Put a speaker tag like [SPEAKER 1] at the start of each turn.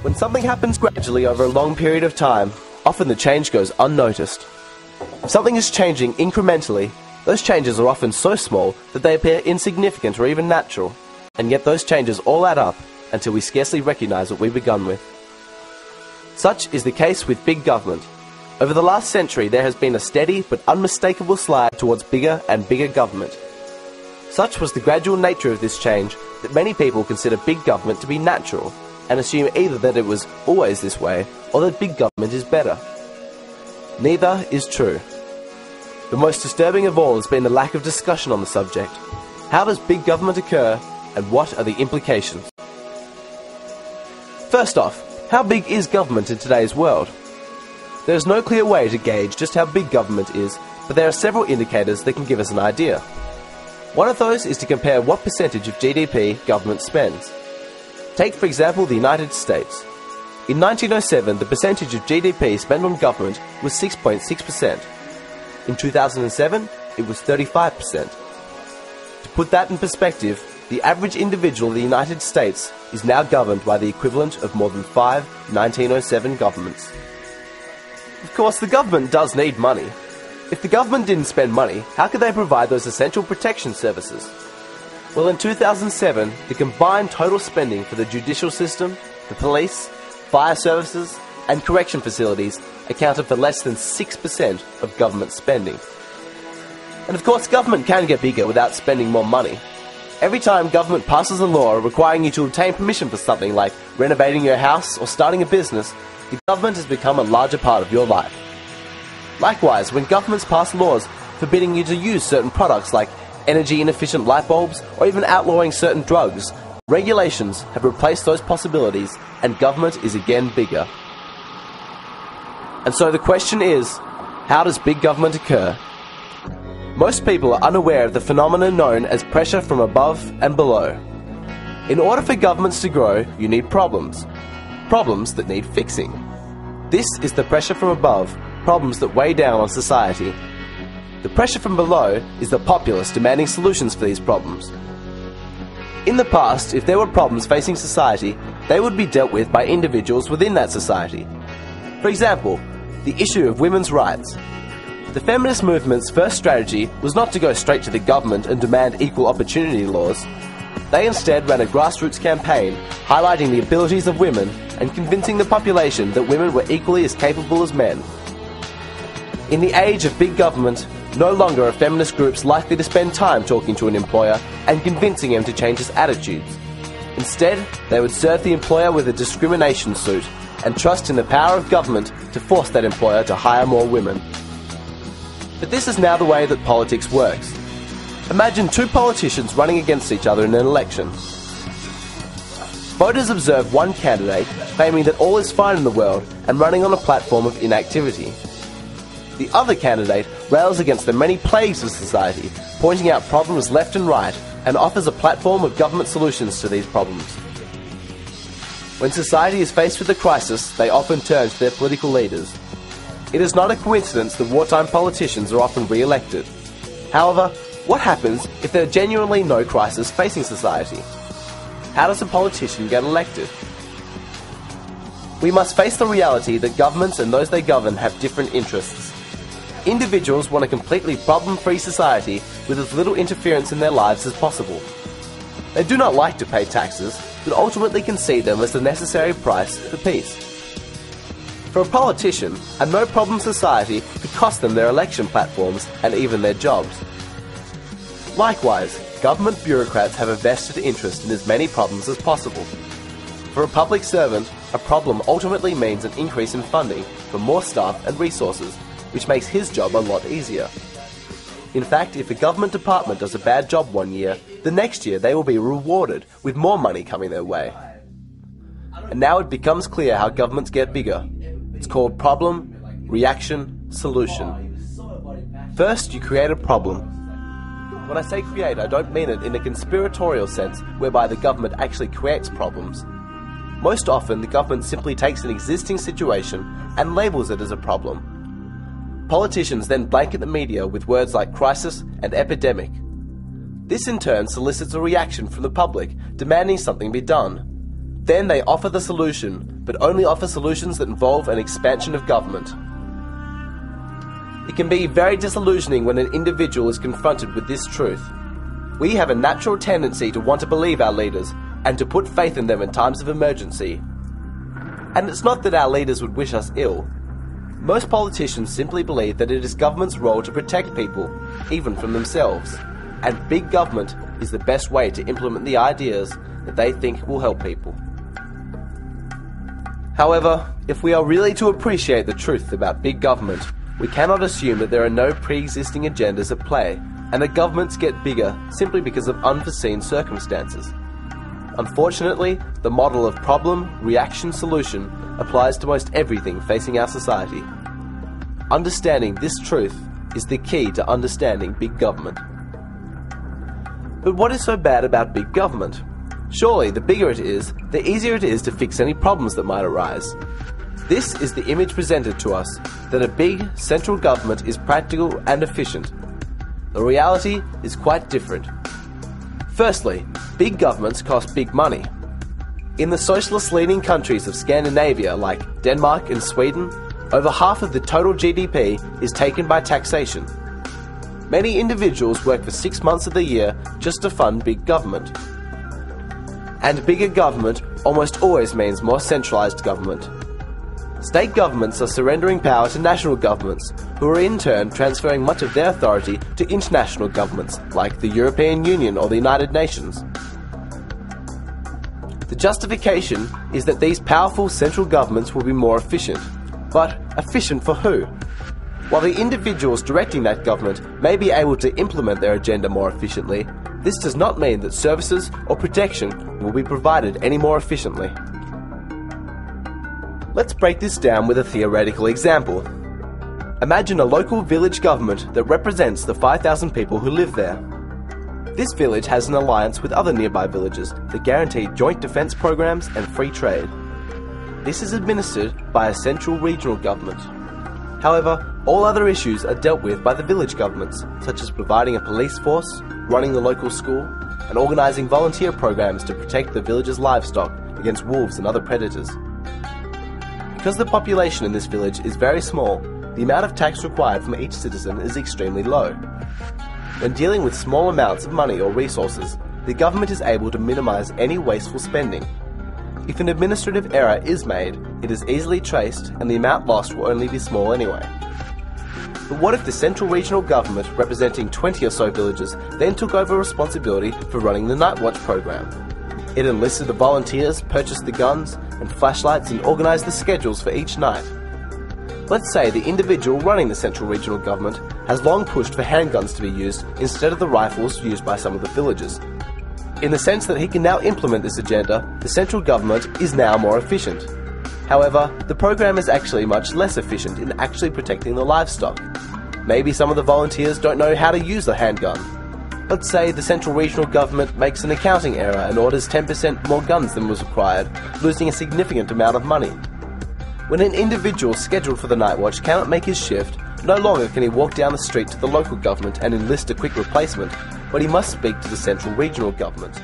[SPEAKER 1] When something happens gradually over a long period of time, often the change goes unnoticed. If something is changing incrementally, those changes are often so small that they appear insignificant or even natural, and yet those changes all add up until we scarcely recognise what we begun with. Such is the case with big government. Over the last century, there has been a steady but unmistakable slide towards bigger and bigger government. Such was the gradual nature of this change that many people consider big government to be natural and assume either that it was always this way or that big government is better. Neither is true. The most disturbing of all has been the lack of discussion on the subject. How does big government occur, and what are the implications? First off, how big is government in today's world? There is no clear way to gauge just how big government is, but there are several indicators that can give us an idea. One of those is to compare what percentage of GDP government spends. Take, for example, the United States. In 1907, the percentage of GDP spent on government was 6.6%. In 2007, it was 35%. To put that in perspective, the average individual in the United States is now governed by the equivalent of more than 5 1907 governments. Of course, the government does need money. If the government didn't spend money, how could they provide those essential protection services? Well, in 2007, the combined total spending for the judicial system, the police, fire services, and correction facilities accounted for less than 6% of government spending. And of course, government can get bigger without spending more money. Every time government passes a law requiring you to obtain permission for something like renovating your house or starting a business, the government has become a larger part of your life. Likewise, when governments pass laws forbidding you to use certain products like energy-inefficient light bulbs or even outlawing certain drugs, regulations have replaced those possibilities and government is again bigger. And so the question is, how does big government occur? Most people are unaware of the phenomenon known as pressure from above and below. In order for governments to grow, you need problems. Problems that need fixing. This is the pressure from above, problems that weigh down on society. The pressure from below is the populace demanding solutions for these problems. In the past, if there were problems facing society, they would be dealt with by individuals within that society. For example, the issue of women's rights. The feminist movement's first strategy was not to go straight to the government and demand equal opportunity laws. They instead ran a grassroots campaign highlighting the abilities of women and convincing the population that women were equally as capable as men. In the age of big government, no longer are feminist groups likely to spend time talking to an employer and convincing him to change his attitudes. Instead, they would serve the employer with a discrimination suit and trust in the power of government to force that employer to hire more women. But this is now the way that politics works. Imagine two politicians running against each other in an election. Voters observe one candidate claiming that all is fine in the world and running on a platform of inactivity. The other candidate rails against the many plagues of society, pointing out problems left and right, and offers a platform of government solutions to these problems. When society is faced with a crisis, they often turn to their political leaders. It is not a coincidence that wartime politicians are often re-elected. However, what happens if there are genuinely no crisis facing society? How does a politician get elected? We must face the reality that governments and those they govern have different interests. Individuals want a completely problem-free society with as little interference in their lives as possible. They do not like to pay taxes, but ultimately can see them as the necessary price for peace. For a politician, a no-problem society could cost them their election platforms and even their jobs. Likewise, government bureaucrats have a vested interest in as many problems as possible. For a public servant, a problem ultimately means an increase in funding for more staff and resources, which makes his job a lot easier. In fact, if a government department does a bad job one year, the next year they will be rewarded with more money coming their way. And now it becomes clear how governments get bigger. It's called problem, reaction, solution. First, you create a problem. When I say create, I don't mean it in a conspiratorial sense whereby the government actually creates problems. Most often, the government simply takes an existing situation and labels it as a problem. Politicians then blanket the media with words like crisis and epidemic. This in turn solicits a reaction from the public demanding something be done. Then they offer the solution, but only offer solutions that involve an expansion of government. It can be very disillusioning when an individual is confronted with this truth. We have a natural tendency to want to believe our leaders and to put faith in them in times of emergency. And it's not that our leaders would wish us ill. Most politicians simply believe that it is government's role to protect people, even from themselves, and big government is the best way to implement the ideas that they think will help people. However, if we are really to appreciate the truth about big government, we cannot assume that there are no pre-existing agendas at play and that governments get bigger simply because of unforeseen circumstances. Unfortunately, the model of problem, reaction, solution applies to most everything facing our society. Understanding this truth is the key to understanding big government. But what is so bad about big government? Surely, the bigger it is, the easier it is to fix any problems that might arise. This is the image presented to us, that a big, central government is practical and efficient. The reality is quite different. Firstly, big governments cost big money. In the socialist-leaning countries of Scandinavia like Denmark and Sweden, over half of the total GDP is taken by taxation. Many individuals work for 6 months of the year just to fund big government. And bigger government almost always means more centralized government. State governments are surrendering power to national governments, who are in turn transferring much of their authority to international governments like the European Union or the United Nations. The justification is that these powerful central governments will be more efficient. But efficient for who? While the individuals directing that government may be able to implement their agenda more efficiently, this does not mean that services or protection will be provided any more efficiently. Let's break this down with a theoretical example. Imagine a local village government that represents the 5,000 people who live there. This village has an alliance with other nearby villages that guarantee joint defence programs and free trade. This is administered by a central regional government. However, all other issues are dealt with by the village governments, such as providing a police force, running the local school, and organising volunteer programs to protect the village's livestock against wolves and other predators. Because the population in this village is very small, the amount of tax required from each citizen is extremely low. When dealing with small amounts of money or resources, the government is able to minimise any wasteful spending. If an administrative error is made, it is easily traced and the amount lost will only be small anyway. But what if the central regional government representing 20 or so villages then took over responsibility for running the Night Watch program? It enlisted the volunteers, purchased the guns and flashlights and organised the schedules for each night. Let's say the individual running the central regional government has long pushed for handguns to be used instead of the rifles used by some of the villagers. In the sense that he can now implement this agenda, the central government is now more efficient. However, the program is actually much less efficient in actually protecting the livestock. Maybe some of the volunteers don't know how to use the handgun. Let's say the central regional government makes an accounting error and orders 10% more guns than was required, losing a significant amount of money. When an individual scheduled for the Night Watch cannot make his shift, no longer can he walk down the street to the local government and enlist a quick replacement, but he must speak to the central regional government.